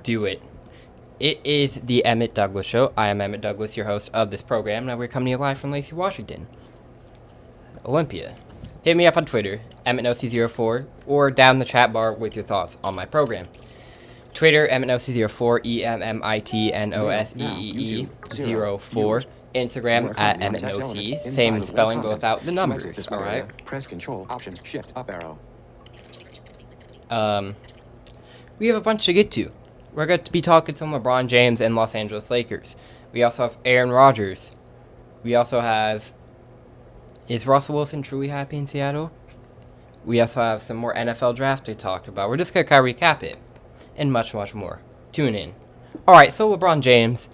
do it. It is the Emmit Douglas Show. I am Emmit Douglas, your host of this program. Now we're coming to you live from Lacey, Washington, Olympia. Hit me up on Twitter, EmmittNoC04, or down the chat bar with your thoughts on my Twitter, EmmittNoC04, EmmitNoCee04. Instagram at EmmittNoC. Same spelling, but without the numbers, alright? Press Control, Option, Shift, Up arrow. We have a bunch to get to. We're going to be talking some LeBron James and Los Angeles Lakers. We also have Aaron Rodgers. We also have... Is Russell Wilson truly happy in Seattle? We also have some more NFL draft to talk about. We're just going to kind of recap it. And much, much more. Tune in. Alright, so LeBron James.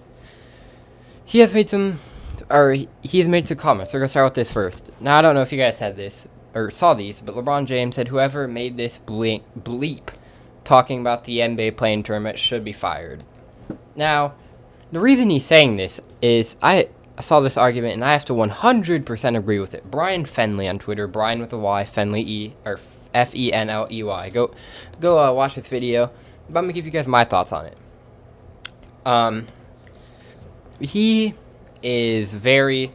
He has made some comments. We're going to start with this first. Now, I don't know if you guys had this, or saw these, but LeBron James said whoever made this bleep talking about the NBA playing tournament should be fired. Now, the reason he's saying this is I saw this argument and I have to 100% agree with it. Brian Fenley on Twitter, Brian with a Y, Fenley E, or Fenley. Go watch this video. But I'm gonna give you guys my thoughts on it. He is very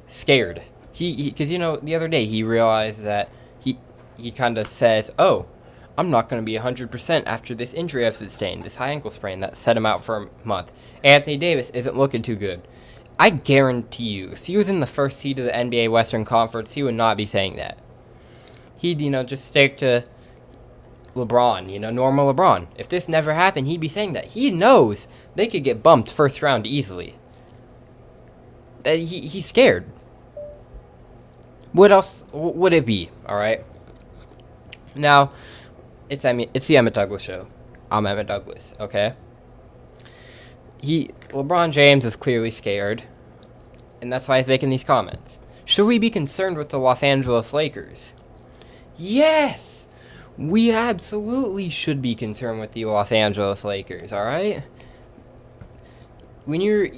scared. Because the other day he realized that he kind of says, "Oh, I'm not going to be 100% after this injury I've sustained, this high ankle sprain that set him out for a month. Anthony Davis isn't looking too good." I guarantee you, if he was in the first seed of the NBA Western Conference, he would not be saying that. He'd, just stick to LeBron, normal LeBron. If this never happened, he'd be saying that. He knows they could get bumped first round easily. He's scared. What else would it be, alright? Now... It's the Emmit Douglas Show. I'm Emmit Douglas, okay? LeBron James is clearly scared, and that's why he's making these comments. Should we be concerned with the Los Angeles Lakers? Yes! We absolutely should be concerned with the Los Angeles Lakers, alright?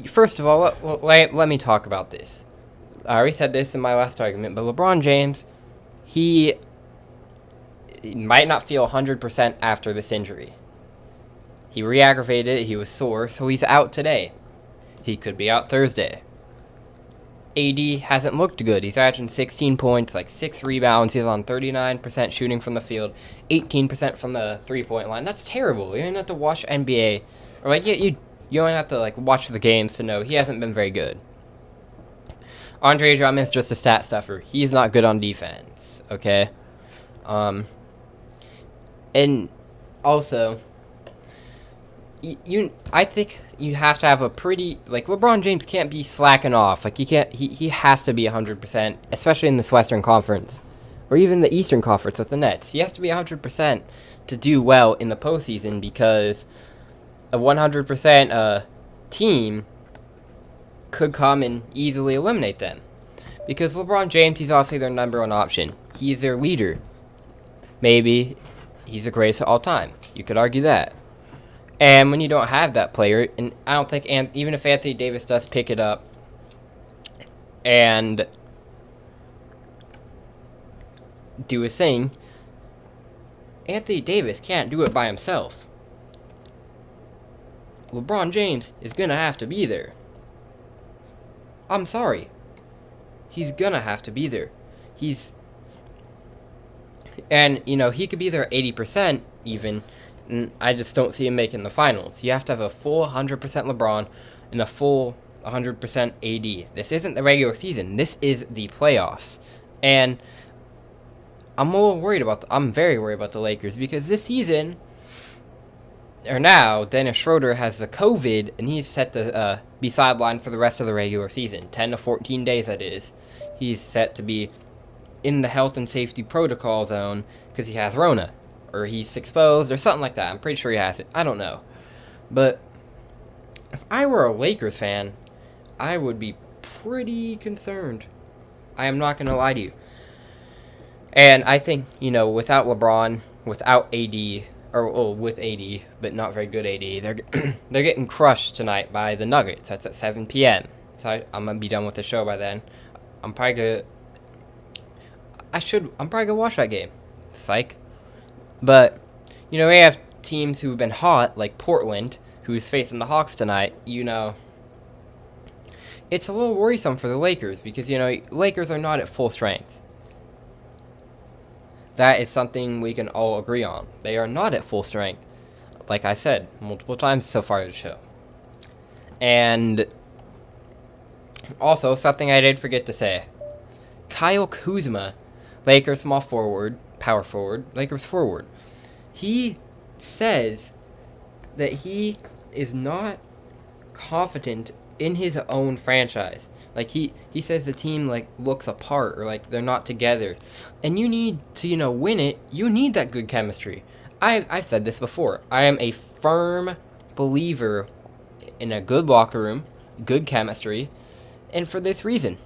First of all, let me talk about this. I already said this in my last argument, but LeBron James, he might not feel 100% after this injury. He re-aggravated it, he was sore, so he's out today. He could be out Thursday. AD hasn't looked good. He's averaging 16 points, like 6 rebounds. He's on 39% shooting from the field, 18% from the three-point line. That's terrible. You don't have to watch NBA. Or you don't have to watch the games to know he hasn't been very good. Andre Drummond is just a stat stuffer. He's not good on defense, okay? And also, I think you have to have a pretty, LeBron James can't be slacking off. He has to be 100%, especially in this Western Conference, or even the Eastern Conference with the Nets. He has to be 100% to do well in the postseason, because a 100% team could come and easily eliminate them. Because LeBron James, he's obviously their number one option. He's their leader. Maybe he's the greatest of all time. You could argue that. And when you don't have that player, and I don't think, even if Anthony Davis does pick it up and do his thing, Anthony Davis can't do it by himself. LeBron James is going to have to be there. I'm sorry. He's going to have to be there. And, he could be there 80% even, and I just don't see him making the finals. You have to have a full 100% LeBron and a full 100% AD. This isn't the regular season. This is the playoffs. And I'm very worried about the Lakers, because this season, or now, Dennis Schroeder has the COVID, and he's set to be sidelined for the rest of the regular season. 10 to 14 days, that is. He's set to be in the health and safety protocol zone because he has Rona, or he's exposed, or something like that. I'm pretty sure he has it. I don't know. But if I were a Lakers fan, I would be pretty concerned. I am not going to lie to you. And I think, without LeBron, without AD, or with AD, but not very good AD, they're getting crushed tonight by the Nuggets. That's at 7 p.m. So I'm going to be done with the show by then. I'm probably going to watch that game. Psych. But, we have teams who've been hot, like Portland, who's facing the Hawks tonight, it's a little worrisome for the Lakers because, Lakers are not at full strength. That is something we can all agree on. They are not at full strength, like I said multiple times so far in the show. And also, something I did forget to say. Kyle Kuzma, Lakers small forward, power forward, Lakers forward. He says that he is not confident in his own franchise. Like, he says the team, like, looks apart or, like, they're not together. And you need to, win it. You need that good chemistry. I've said this before. I am a firm believer in a good locker room, good chemistry, and for this reason.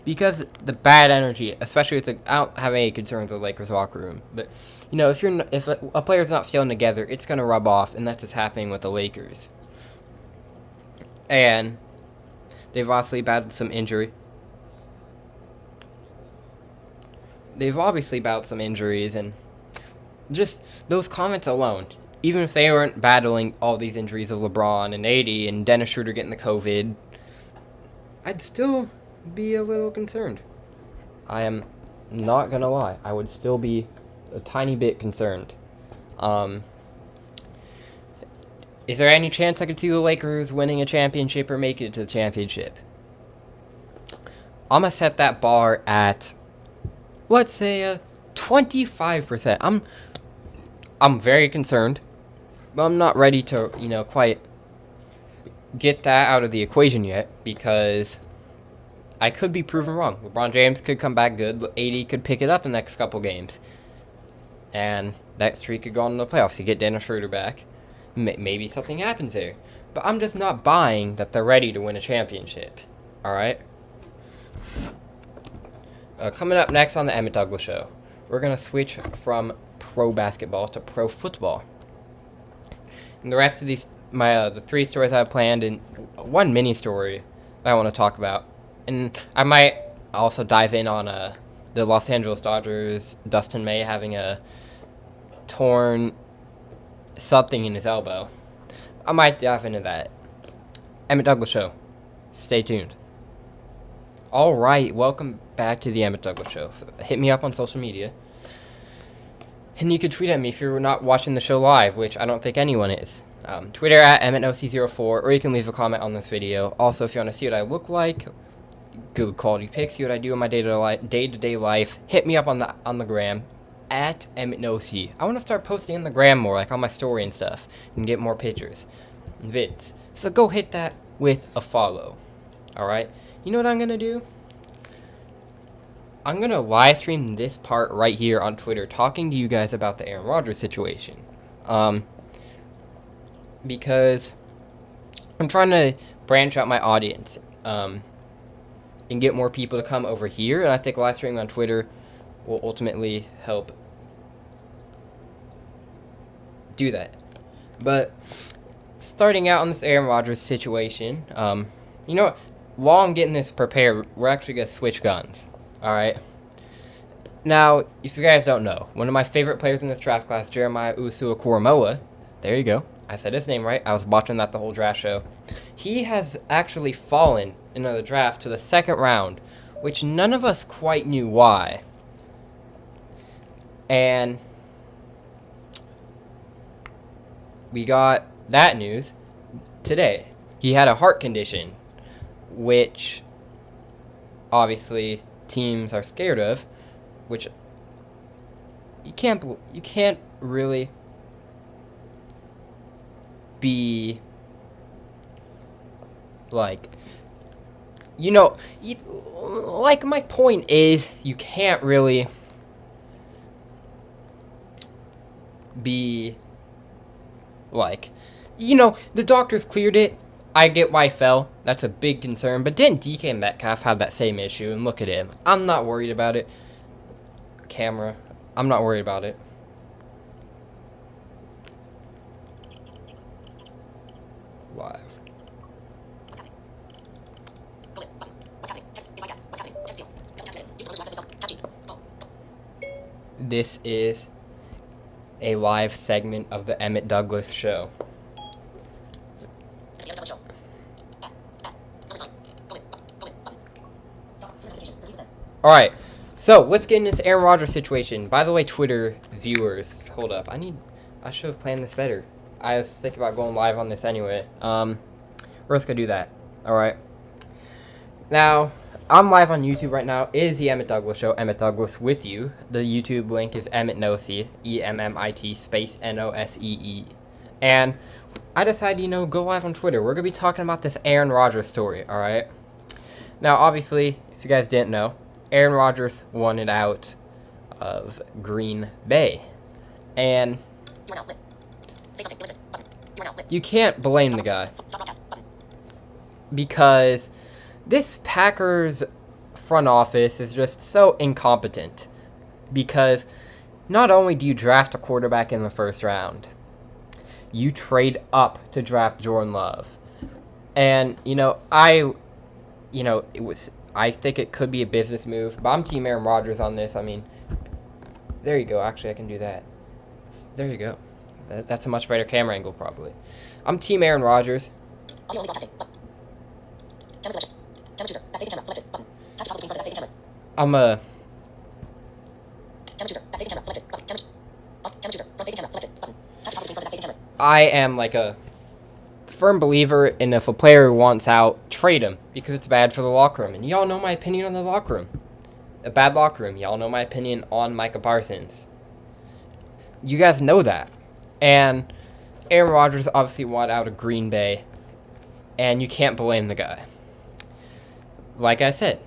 Because the bad energy, especially I don't have any concerns with the Lakers locker room, but if a player's not feeling together, it's gonna rub off, and that's what's happening with the Lakers. And they've obviously battled some injury. They've obviously battled some injuries, and just those comments alone, even if they weren't battling all these injuries of LeBron and AD and Dennis Schroeder getting the COVID, I'd still be a little concerned. I am not gonna lie. I would still be a tiny bit concerned. Is there any chance I could see the Lakers winning a championship or making it to the championship? I'm gonna set that bar at, let's say, 25%. I'm very concerned, but I'm not ready to, quite get that out of the equation yet, because I could be proven wrong. LeBron James could come back good. AD could pick it up in the next couple games. And that streak could go on in the playoffs. You get Dennis Schroeder back. Maybe something happens there. But I'm just not buying that they're ready to win a championship. Alright? Coming up next on the Emmit Douglas Show, we're going to switch from pro basketball to pro football. And the rest of these, the 3 stories I have planned, and one mini story that I want to talk about. And I might also dive in on the Los Angeles Dodgers, Dustin May having a torn something in his elbow. I might dive into that. Emmit Douglas Show. Stay tuned. Alright, welcome back to the Emmit Douglas Show. Hit me up on social media. And you can tweet at me if you're not watching the show live, which I don't think anyone is. Twitter at EmmittOC04, or you can leave a comment on this video. Also, if you want to see what I look like, good quality pics, see what I do in my day-to-day life, hit me up on the gram at EmmittOC. I want to start posting on the gram more, like on my story and stuff, and get more pictures and vids. So go hit that with a follow. Alright? You know what I'm going to do? I'm going to live stream this part right here on Twitter, talking to you guys about the Aaron Rodgers situation. Because I'm trying to branch out my audience, and get more people to come over here, and I think live streaming on Twitter will ultimately help do that. But starting out on this Aaron Rodgers situation, you know what? While I'm getting this prepared, we're actually going to switch guns. Alright? Now, if you guys don't know, one of my favorite players in this draft class, Jeremiah Owusu-Koramoah, there you go. I said his name right. I was watching that the whole draft show. He has actually fallen in the draft to the 2nd round, which none of us quite knew why. And we got that news today. He had a heart condition, which obviously teams are scared of, which you can't really be like, like, my point is, you can't really be like, the doctors cleared it. I get why he fell. That's a big concern. But didn't DK Metcalf have that same issue? And look at him. I'm not worried about it. Camera. I'm not worried about it. Live. This is a live segment of the Emmett Douglas show. Alright, so let's get into this Aaron Rodgers situation. By the way, Twitter viewers, hold up. I should have planned this better. I was thinking about going live on this anyway. We're just gonna do that. Alright. Now, I'm live on YouTube right now. It is the Emmett Douglas Show. Emmett Douglas with you. The YouTube link is Emmett Nosee, EMMIT space NOSEE. And I decided, go live on Twitter. We're gonna be talking about this Aaron Rodgers story, alright? Now, obviously, if you guys didn't know, Aaron Rodgers wanted out of Green Bay. And you can't blame the guy. Because this Packers front office is just so incompetent. Because not only do you draft a quarterback in the first round, you trade up to draft Jordan Love. And, I think it could be a business move, but I'm Team Aaron Rodgers on this. I mean, there you go. Actually, I can do that. There you go. That's a much better camera angle, probably. I'm Team Aaron Rodgers. I am like a firm believer in if a player wants out, trade him, because it's bad for the locker room. And y'all know my opinion on the locker room. A bad locker room. Y'all know my opinion on Micah Parsons. You guys know that. And Aaron Rodgers obviously wanted out of Green Bay, and you can't blame the guy. Like I said,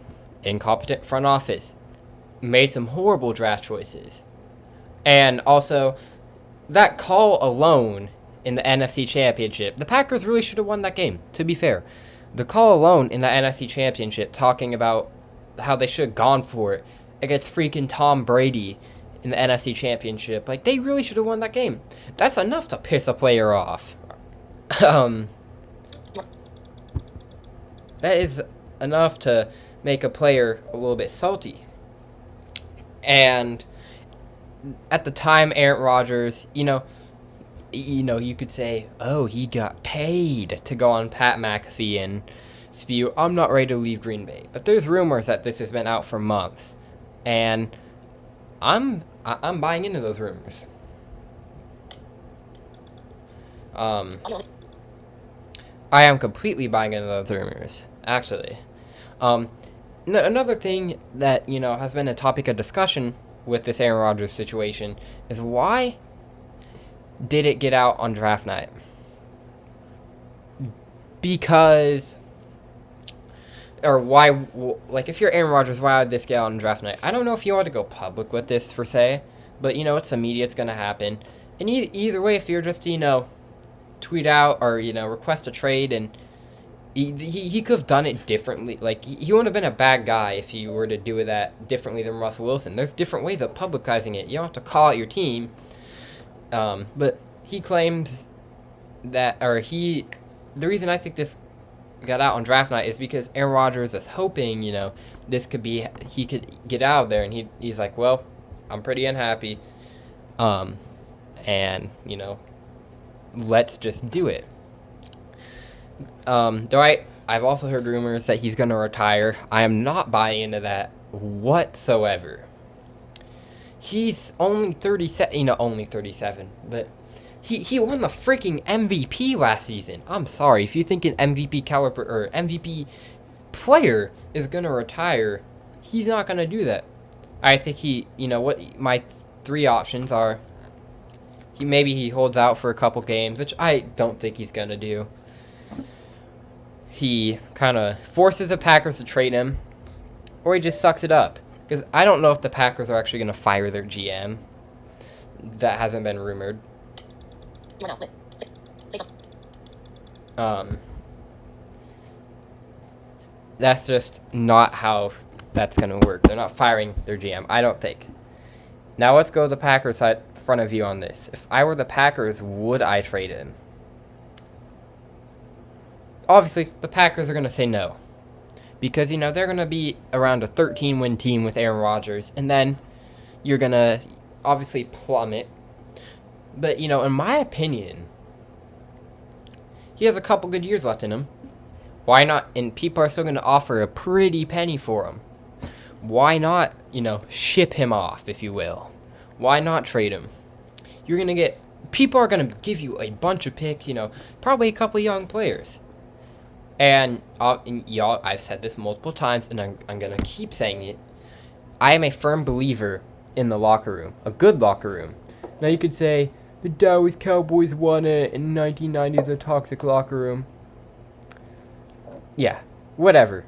incompetent front office. Made some horrible draft choices. And also, that call alone in the NFC Championship, the Packers really should have won that game, to be fair. The call alone in the NFC Championship, talking about how they should have gone for it against freaking Tom Brady in the NFC Championship. Like, they really should have won that game. That's enough to piss a player off. That is enough to make a player a little bit salty. And at the time, Aaron Rodgers, you could say, oh, he got paid to go on Pat McAfee and spew, I'm not ready to leave Green Bay. But there's rumors that this has been out for months. And I'm buying into those rumors. I am completely buying into those rumors, actually. Another thing that, has been a topic of discussion with this Aaron Rodgers situation is why did it get out on draft night? Because, or why, like, if you're Aaron Rodgers, why would this get out on draft night? I don't know if you ought to go public with this, per se, but, it's the media, it's going to happen. And either way, if you're just, tweet out or, request a trade, and he could have done it differently. Like, he wouldn't have been a bad guy if you were to do that differently than Russell Wilson. There's different ways of publicizing it. You don't have to call out your team. But he claims that, the reason I think this got out on draft night is because Aaron Rodgers is hoping, this could be, he could get out of there, and he's like, well, I'm pretty unhappy, and, let's just do it. Though I've also heard rumors that he's going to retire. I am not buying into that whatsoever. He's only 37, only 37, but he won the freaking MVP last season. I'm sorry, if you think an MVP caliber or MVP player is gonna retire, he's not gonna do that. I think my three options are, he holds out for a couple games, which I don't think he's gonna do. He kind of forces the Packers to trade him, or he just sucks it up. Because I don't know if the Packers are actually going to fire their GM. That hasn't been rumored. That's just not how that's going to work. They're not firing their GM, I don't think. Now let's go to the Packers side, front of view on this. If I were the Packers, would I trade him? Obviously, the Packers are going to say no. Because, they're going to be around a 13-win team with Aaron Rodgers. And then you're going to obviously plummet But, you know, in my opinion, he has a couple good years left in him. Why not? And people are still going to offer a pretty penny for him. Why not, you know, ship him off, if you will? Why not trade him? You're going to get... People are going to give you a bunch of picks, you know, probably a couple young players. And y'all, I've said this multiple times, and I'm going to keep saying it. I am a firm believer in the locker room. A good locker room. Now, you could say, the Dallas Cowboys won it in 1990, the toxic locker room. Yeah, whatever.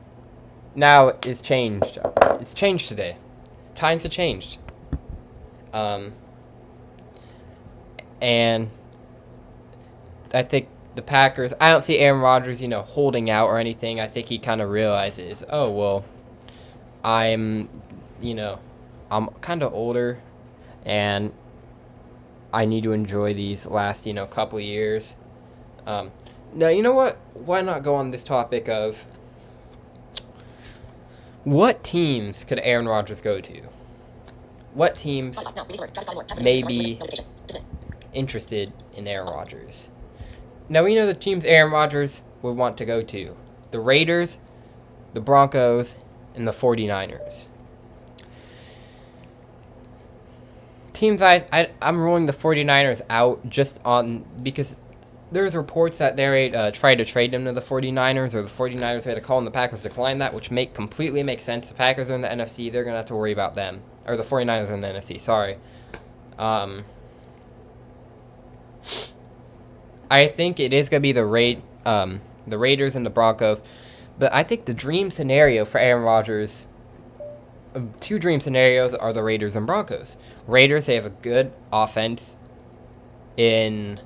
Now, it's changed. It's changed today. Times have changed. And I think the Packers, I don't see Aaron Rodgers, you know, holding out or anything. I think he kind of realizes, oh, well, I'm kind of older, and I need to enjoy these last, you know, couple of years. Now, you know what? Why not go on this topic of what teams could Aaron Rodgers go to? What teams may be interested in Aaron Rodgers? Now, we know the teams Aaron Rodgers would want to go to. The Raiders, the Broncos, and the 49ers. Teams I'm ruling the 49ers out just on because there's reports that they tried to trade them to the 49ers, or the 49ers had to call and the Packers declined that, which completely makes sense. The Packers are in the NFC. They're going to have to worry about them. Or the 49ers are in the NFC, sorry. I think it is going to be the Raiders and the Broncos. But I think the dream scenario for Aaron Rodgers, two dream scenarios are the Raiders and Broncos. Raiders, they have a good offense in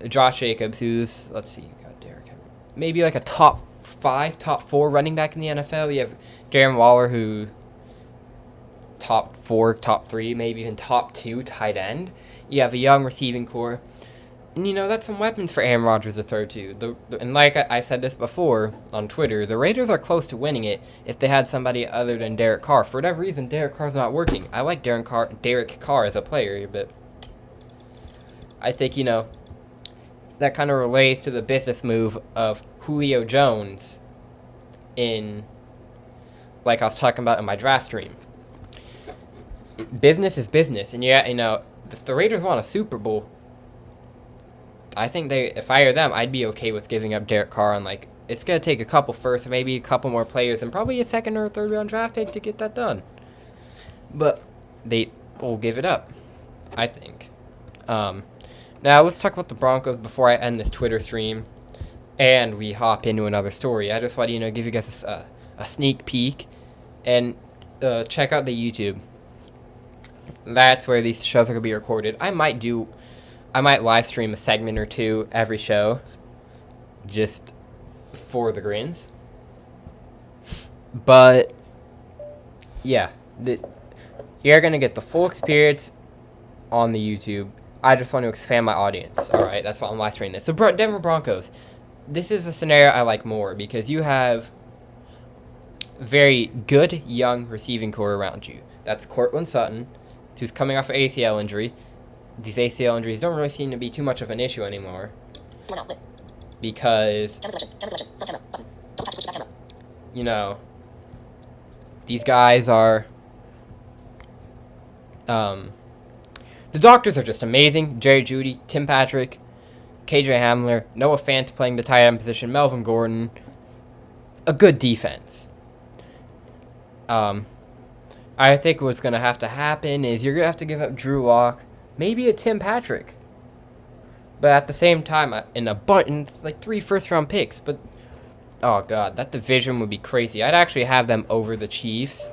Josh Jacobs, who's, let's see, you got Derrick Henry. Maybe like a top 5, top 4 running back in the NFL. You have Darren Waller, who top 4, top 3, maybe even top 2 tight end. You have a young receiving core. And, you know, that's some weapons for Aaron Rodgers to throw to. And like I've said this before on Twitter, the Raiders are close to winning it if they had somebody other than Derek Carr. For whatever reason, Derek Carr's not working. I like Derek Carr as a player, but I think, you know, that kind of relates to the business move of Julio Jones in, like I was talking about in my draft stream. Business is business, and yeah, you know, if the Raiders want a Super Bowl, I think if I were them, I'd be okay with giving up Derek Carr on, like, it's going to take a couple first, maybe a couple more players, and probably a second or third round draft pick to get that done. But they will give it up, I think. Now, let's talk about the Broncos before I end this Twitter stream and we hop into another story. I just want to, you know, give you guys a sneak peek and check out the YouTube. That's where these shows are going to be recorded. I might live stream a segment or two every show just for the grins. But, yeah, you're going to get the full experience on the YouTube. I just want to expand my audience, alright? That's why I'm live streaming this. So, Denver Broncos. This is a scenario I like more because you have very good young receiving core around you. That's Courtland Sutton, who's coming off an ACL injury. These ACL injuries don't really seem to be too much of an issue anymore. Because, you know, these guys are... the doctors are just amazing. Jerry Jeudy, Tim Patrick, KJ Hamler, Noah Fant playing the tight end position, Melvin Gordon. A good defense. I think what's going to have to happen is you're going to have to give up Drew Lock, maybe a Tim Patrick. But at the same time, it's like 3 first-round picks. But, oh, God, that division would be crazy. I'd actually have them over the Chiefs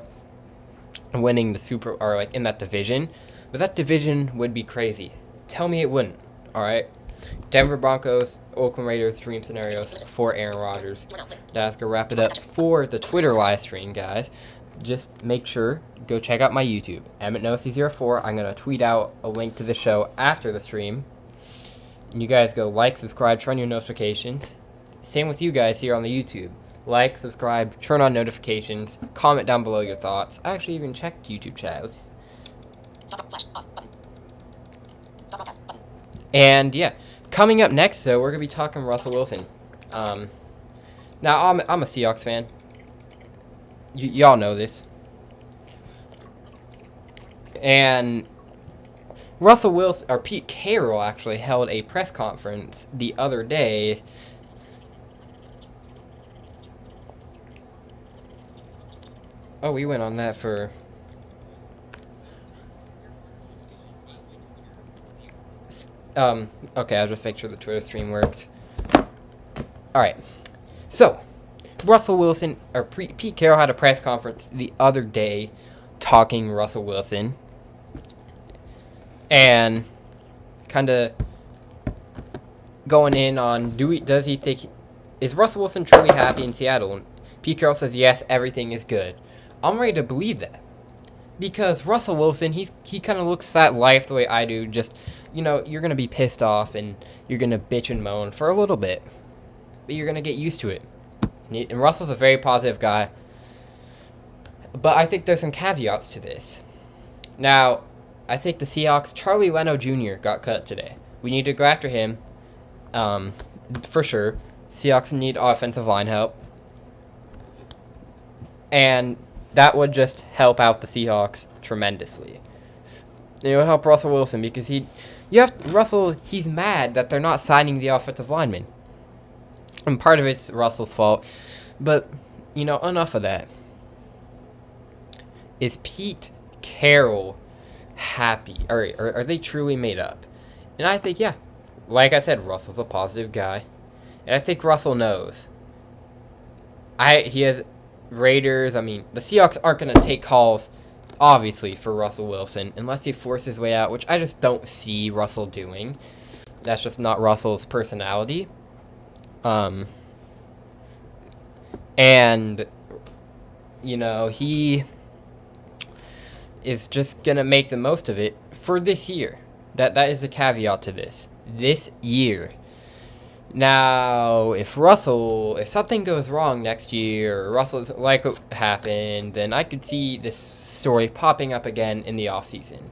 winning in that division. But that division would be crazy. Tell me it wouldn't, all right? Denver Broncos, Oakland Raiders, dream scenarios for Aaron Rodgers. That's going to wrap it up for the Twitter live stream, guys. Just make sure, go check out my YouTube, Emmit04. I'm going to tweet out a link to the show after the stream. And you guys go like, subscribe, turn on your notifications. Same with you guys here on the YouTube. Like, subscribe, turn on notifications, comment down below your thoughts. I actually even checked YouTube chat. Stop flash off button. Stop broadcast button. And yeah, coming up next, though, we're gonna be talking Russell Wilson. Now I'm a Seahawks fan. Y'all know this. And Russell Wilson, or Pete Carroll, actually held a press conference the other day. Oh, we went on that for... okay, I'll just make sure the Twitter stream worked. Alright. So, Russell Wilson, or Pete Carroll had a press conference the other day talking Russell Wilson. And kind of going in on, does he think, is Russell Wilson truly happy in Seattle? And Pete Carroll says, yes, everything is good. I'm ready to believe that. Because Russell Wilson, he kind of looks at life the way I do. Just, you're going to be pissed off and you're going to bitch and moan for a little bit. But you're going to get used to it. And Russell's a very positive guy. But I think there's some caveats to this. Now, I think the Seahawks, Charlie Leno Jr. got cut today. We need to go after him. For sure. Seahawks need offensive line help. And that would just help out the Seahawks tremendously. It would help Russell Wilson because he's mad that they're not signing the offensive lineman. And part of it's Russell's fault. But, enough of that. Is Pete Carroll happy? Or are they truly made up? And I think, yeah. Like I said, Russell's a positive guy. And I think Russell knows. He has Raiders. The Seahawks aren't going to take calls, obviously, for Russell Wilson. Unless he forces his way out, which I just don't see Russell doing. That's just not Russell's personality. And, he is just going to make the most of it for this year. That is a caveat to this. This year. Now, if something goes wrong next year, or Russell's like what happened, then I could see this story popping up again in the offseason.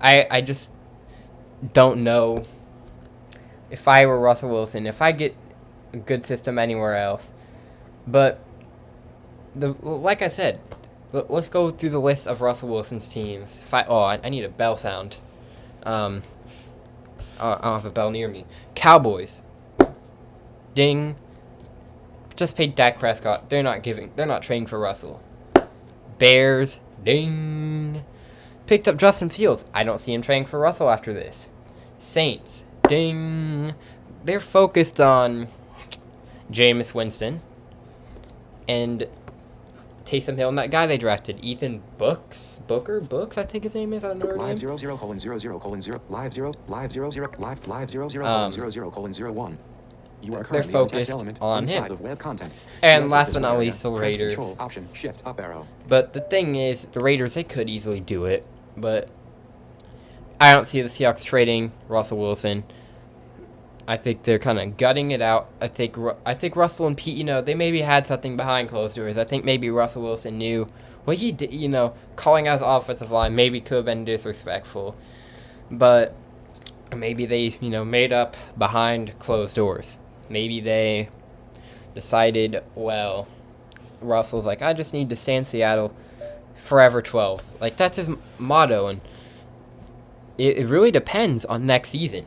I just don't know if I were Russell Wilson, if I get a good system anywhere else. But, like I said, let's go through the list of Russell Wilson's teams. I need a bell sound. I don't have a bell near me. Cowboys. Ding. Just paid Dak Prescott. They're not trading for Russell. Bears. Ding. Picked up Justin Fields. I don't see him trading for Russell after this. Saints. Ding. They're focused on Jameis Winston and Taysom Hill and that guy they drafted, Ethan Booker, I think his name is. I don't know Live name. 00:00:0 live 0 live 00 live 00:00:01. You are They're currently on text focused element on inside him. of web content. And To last exit but this not area, least, the press Raiders. Control, Option, Shift, up arrow. But the thing is, the Raiders, they could easily do it, but I don't see the Seahawks trading Russell Wilson. I think they're kind of gutting it out. I think Russell and Pete, they maybe had something behind closed doors. I think maybe Russell Wilson knew what he did, calling out his offensive line maybe could have been disrespectful. But maybe they, made up behind closed doors. Maybe they decided, well, Russell's like, I just need to stay in Seattle forever 12. Like, that's his motto, and it really depends on next season.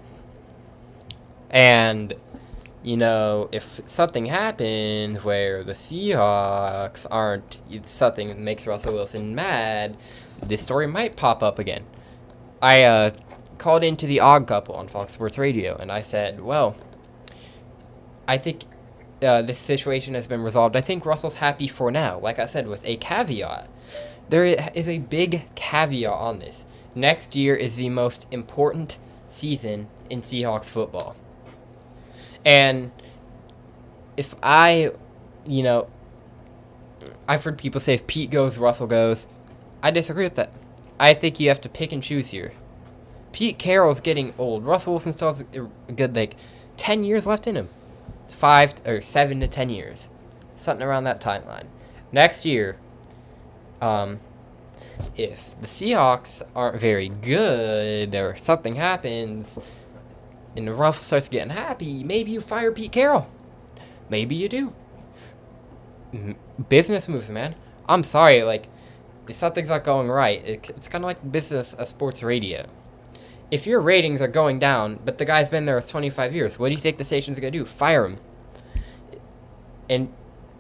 And, if something happens where the Seahawks something that makes Russell Wilson mad, this story might pop up again. I called into the Odd Couple on Fox Sports Radio, and I said, well, I think this situation has been resolved. I think Russell's happy for now, like I said, with a caveat. There is a big caveat on this. Next year is the most important season in Seahawks football. And if I've heard people say if Pete goes, Russell goes. I disagree with that. I think you have to pick and choose here. Pete Carroll's getting old. Russell Wilson still has a good, 10 years left in him. 7 to 10 years. Something around that timeline. Next year, if the Seahawks aren't very good or something happens, and the Russell starts getting happy, maybe you fire Pete Carroll. Maybe you do. Business moves, man. I'm sorry, like, if something's not going right, it's kind of like business of sports radio. If your ratings are going down, but the guy's been there for 25 years, what do you think the station's going to do? Fire him. And,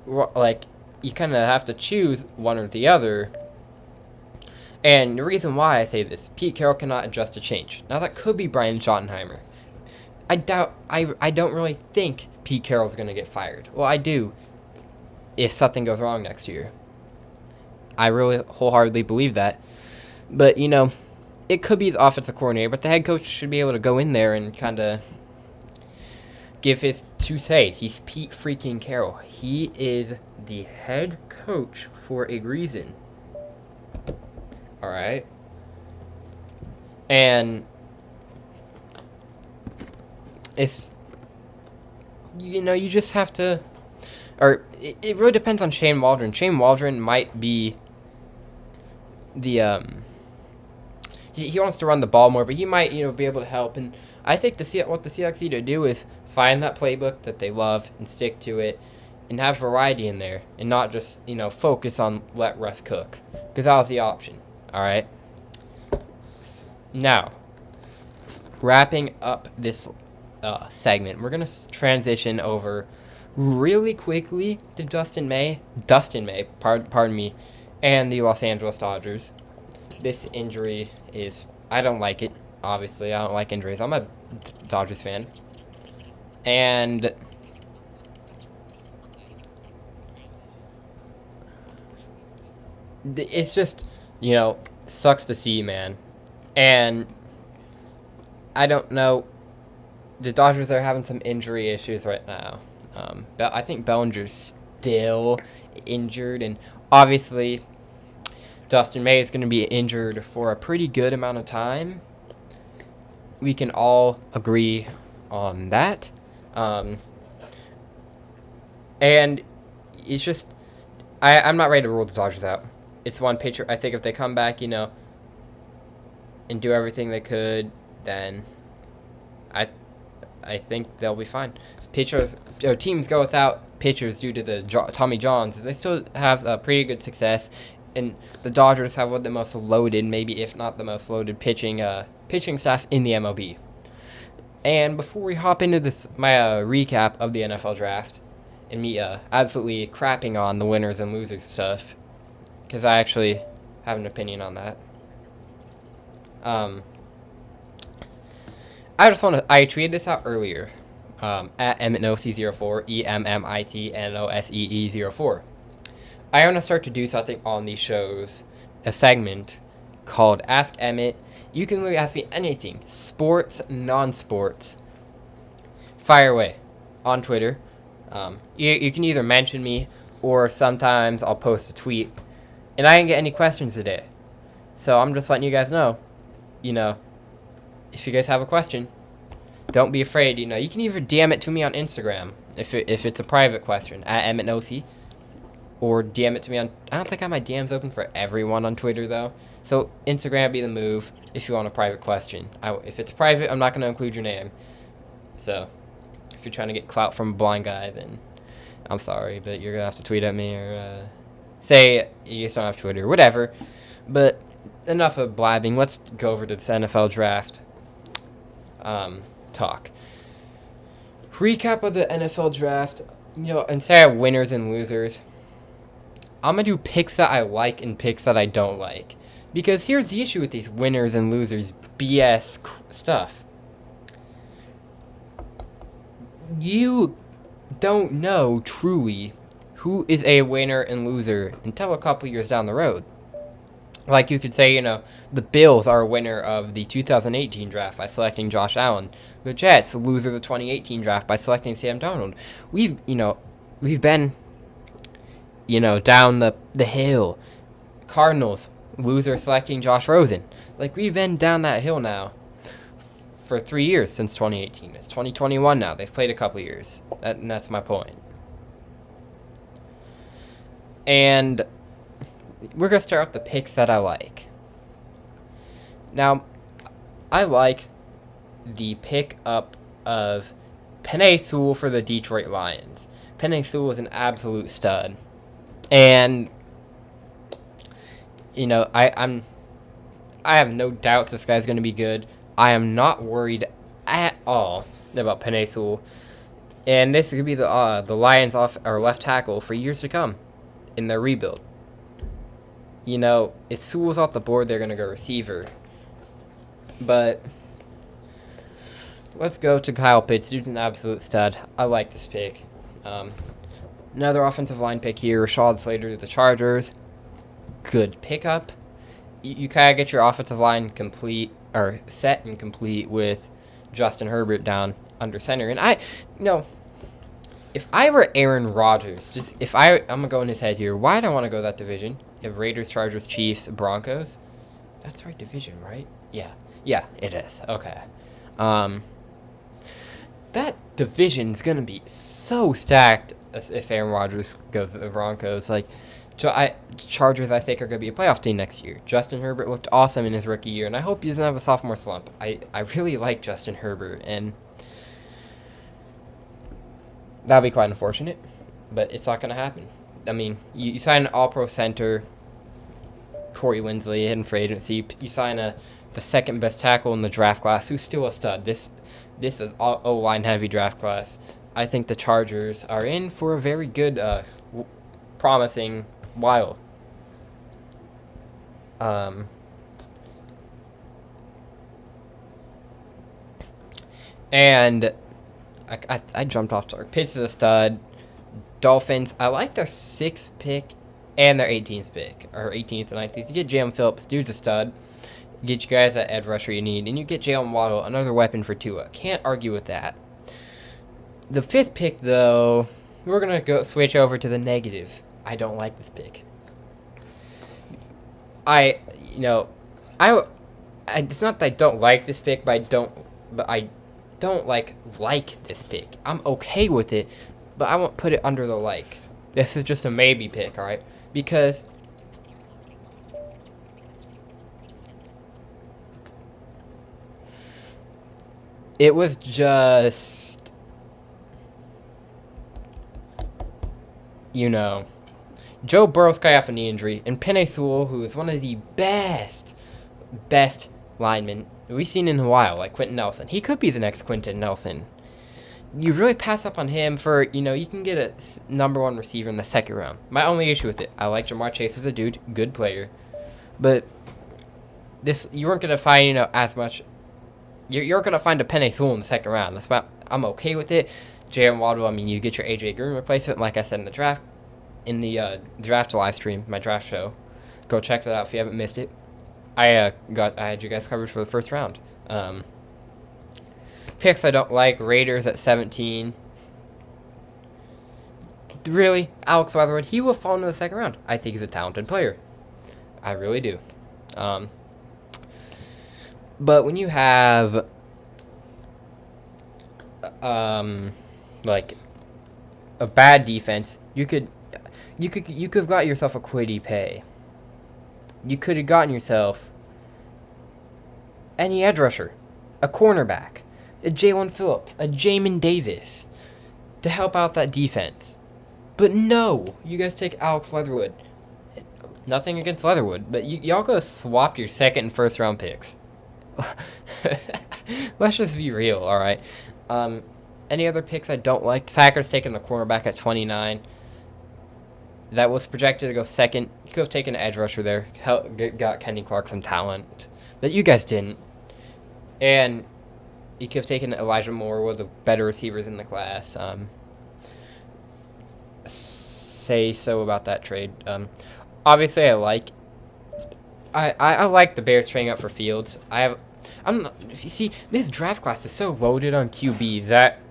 like, you kind of have to choose one or the other. And the reason why I say this, Pete Carroll cannot adjust to change. Now, that could be Brian Schottenheimer. I don't really think Pete Carroll's going to get fired. Well, I do, if something goes wrong next year. I really wholeheartedly believe that. But, you know, it could be the offensive coordinator, but the head coach should be able to go in there and kind of give his two say. He's Pete freaking Carroll. He is the head coach for a reason. Alright? And it's, you know, you just have to, or it really depends on Shane Waldron. Shane Waldron might be the, he wants to run the ball more, but he might, you know, be able to help. And I think what the Seahawks need to do is find that playbook that they love and stick to it and have variety in there and not just, you know, focus on let Russ cook, because that was the option. All right. Now, wrapping up this segment, we're going to transition over really quickly to Dustin May, pardon me, and the Los Angeles Dodgers. This injury is, I don't like it, obviously. I don't like injuries. I'm a Dodgers fan. And it's just, you know, sucks to see, man. And I don't know, the Dodgers are having some injury issues right now. But I think Bellinger's still injured, and obviously Dustin May is going to be injured for a pretty good amount of time. We can all agree on that. And it's just, I'm not ready to rule the Dodgers out. It's one pitcher. I think if they come back, you know, and do everything they could, then I think they'll be fine. Pitchers, or teams go without pitchers due to the Tommy Johns. They still have pretty good success, and the Dodgers have one of the most loaded, maybe if not the most loaded pitching staff in the MLB. And before we hop into this, my recap of the NFL draft, and me absolutely crapping on the winners and losers stuff, because I actually have an opinion on that. I tweeted this out earlier, at EmmittNosey04, EMMITNOSEE04. I want to start to do something on these shows, a segment called Ask Emmit. You can really ask me anything, sports, non-sports. Fire away on Twitter. You can either mention me, or sometimes I'll post a tweet, and I didn't get any questions today. So I'm just letting you guys know, you know, if you guys have a question, don't be afraid. You know, you can either DM it to me on Instagram if it's a private question at EmmittNosey, or DM it to me on, I don't think I have my DMs open for everyone on Twitter though. So Instagram would be the move if you want a private question. If it's private, I'm not going to include your name. So if you're trying to get clout from a blind guy, then I'm sorry, but you're going to have to tweet at me or say you just don't have Twitter, whatever. But enough of blabbing. Let's go over to this NFL draft talk. Recap of the NFL draft. You know, instead of winners and losers, I'm going to do picks that I like and picks that I don't like. Because here's the issue with these winners and losers BS stuff. You don't know truly who is a winner and loser until a couple years down the road. Like you could say, you know, the Bills are a winner of the 2018 draft by selecting Josh Allen. The Jets, loser of the 2018 draft by selecting Sam Darnold. We've been, you know, down the hill. Cardinals, loser selecting Josh Rosen. Like, we've been down that hill now for 3 years since 2018. It's 2021 now. They've played a couple years. And that's my point. And we're going to start with the picks that I like. Now, I like the pick up of Penei Sewell for the Detroit Lions. Penei Sewell is an absolute stud. And, you know, I have no doubts this guy's going to be good. I am not worried at all about Penei Sewell. And this could be the Lions off or left tackle for years to come in their rebuild. You know, if Sewell's off the board, they're going to go receiver. But let's go to Kyle Pitts. Dude's an absolute stud. I like this pick. Another offensive line pick here. Rashad Slater to the Chargers. Good pickup. You kind of get your offensive line complete or set and complete with Justin Herbert down under center. And if I were Aaron Rodgers, I'm gonna go in his head here. Why do I want to go that division? You have Raiders, Chargers, Chiefs, Broncos. That's the right division, right? Yeah, it is. Okay. That division's gonna be so stacked if Aaron Rodgers goes to the Broncos. Like, Chargers, I think, are going to be a playoff team next year. Justin Herbert looked awesome in his rookie year, and I hope he doesn't have a sophomore slump. I really like Justin Herbert, and that'll be quite unfortunate, but it's not going to happen. I mean, you sign an all-pro center, Corey Linsley, hidden free agency. You sign the second-best tackle in the draft class, who's still a stud. This is O-line heavy draft class. I think the Chargers are in for a very good, promising while. And I jumped off to Pitts is a stud. Dolphins, I like their 6th pick and their 18th pick, or 18th and 19th. You get Jalen Phillips, dude's a stud. You get you guys that edge rusher you need, and you get Jalen Waddle, another weapon for Tua. Can't argue with that. The 5th pick, though, we're gonna go switch over to the negative. I don't like this pick. It's not that I don't like this pick, but I don't like this pick. I'm okay with it, but I won't put it under the like. This is just a maybe pick, all right? Because it was just, Joe Burrow's got off a knee injury, and Penei Sewell, who is one of the best linemen we've seen in a while, like Quentin Nelson. He could be the next Quentin Nelson. You really pass up on him for, you can get a number 1 receiver in the 2nd round. My only issue with it, I like Jamar Chase as a dude, good player, but you weren't gonna find, as much. You're gonna find a Penei Sewell in the 2nd round. That's why I'm okay with it. Jalen Waddle, you get your AJ Green replacement, like I said in the draft. In the draft live stream, my draft show. Go check that out if you haven't missed it. I had you guys covered for the 1st round. Picks I don't like, Raiders at 17. Really, Alex Leatherwood, he will fall into the 2nd round. I think he's a talented player. I really do. But when you have like a bad defense, you could have got yourself a Kwity Paye. You could have gotten yourself any edge rusher, a cornerback, a Jalen Phillips, a Jamin Davis to help out that defense. But no, you guys take Alex Leatherwood. Nothing against Leatherwood, but y'all go swapped your 2nd and 1st round picks. Let's just be real, all right? Any other picks I don't like? The Packers taking the cornerback at 29. That was projected to go 2nd. You could have taken an edge rusher there. Got Kenny Clark some talent. But you guys didn't. And you could have taken Elijah Moore, one of the better receivers in the class. Say so about that trade. Obviously, I like the Bears trading up for Fields. If you see, this draft class is so loaded on QB that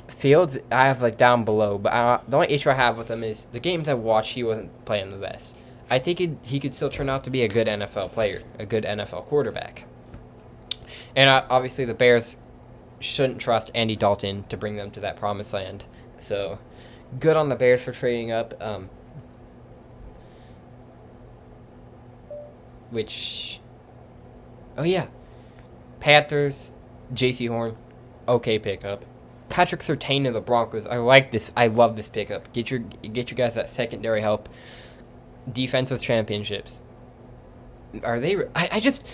Fields I have down below, but the only issue I have with him is the games I watched, he wasn't playing the best. I think he could still turn out to be a good NFL player, a good NFL quarterback. And obviously the Bears shouldn't trust Andy Dalton to bring them to that promised land. So good on the Bears for trading up. Oh yeah, Panthers, J.C. Horn. okay pickup. Patrick Surtain of the Broncos. I like this. I love this pickup. Get you guys that secondary help. Defensive championships. Are they? I just,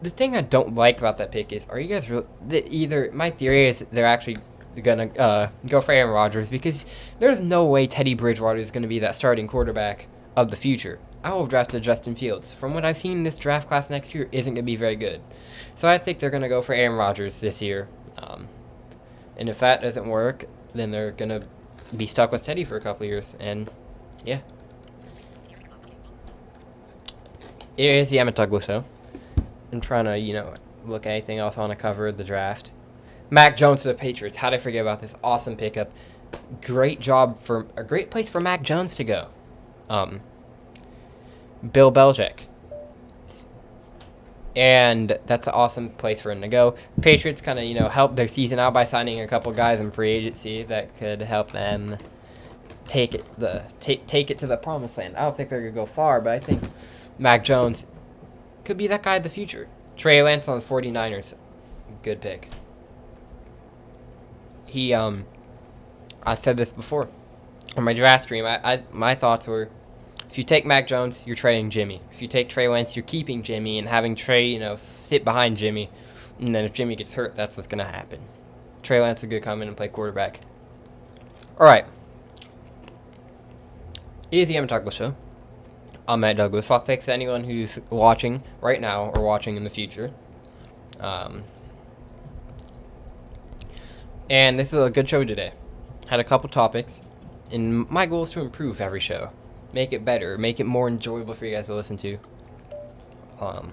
the thing I don't like about that pick is, are you guys either? My theory is they're actually gonna go for Aaron Rodgers, because there's no way Teddy Bridgewater is gonna be that starting quarterback of the future. I will have drafted Justin Fields. From what I've seen in this draft class next year, isn't gonna be very good. So I think they're gonna go for Aaron Rodgers this year. And if that doesn't work, then they're gonna be stuck with Teddy for a couple years. And yeah. Here's the Emmett Douglas show. I'm trying to, look at anything else on a cover of the draft. Mac Jones to the Patriots. How did I forget about this awesome pickup? Great place for Mac Jones to go. Bill Belichick. And that's an awesome place for him to go. Patriots kind of, help their season out by signing a couple guys in free agency that could help them take it to the promised land. I don't think they're going to go far, but I think Mac Jones could be that guy of the future. Trey Lance on the 49ers. Good pick. I said this before on my draft stream. My thoughts were, if you take Mac Jones, you're trading Jimmy. If you take Trey Lance, you're keeping Jimmy and having Trey, sit behind Jimmy. And then if Jimmy gets hurt, that's what's going to happen. Trey Lance is going to come in and play quarterback. All right. It is the Emmett Douglas Show. I'm Matt Douglas. Well, thanks to anyone who's watching right now or watching in the future. And this is a good show today. Had a couple topics. And my goal is to improve every show. Make it better. Make it more enjoyable for you guys to listen to.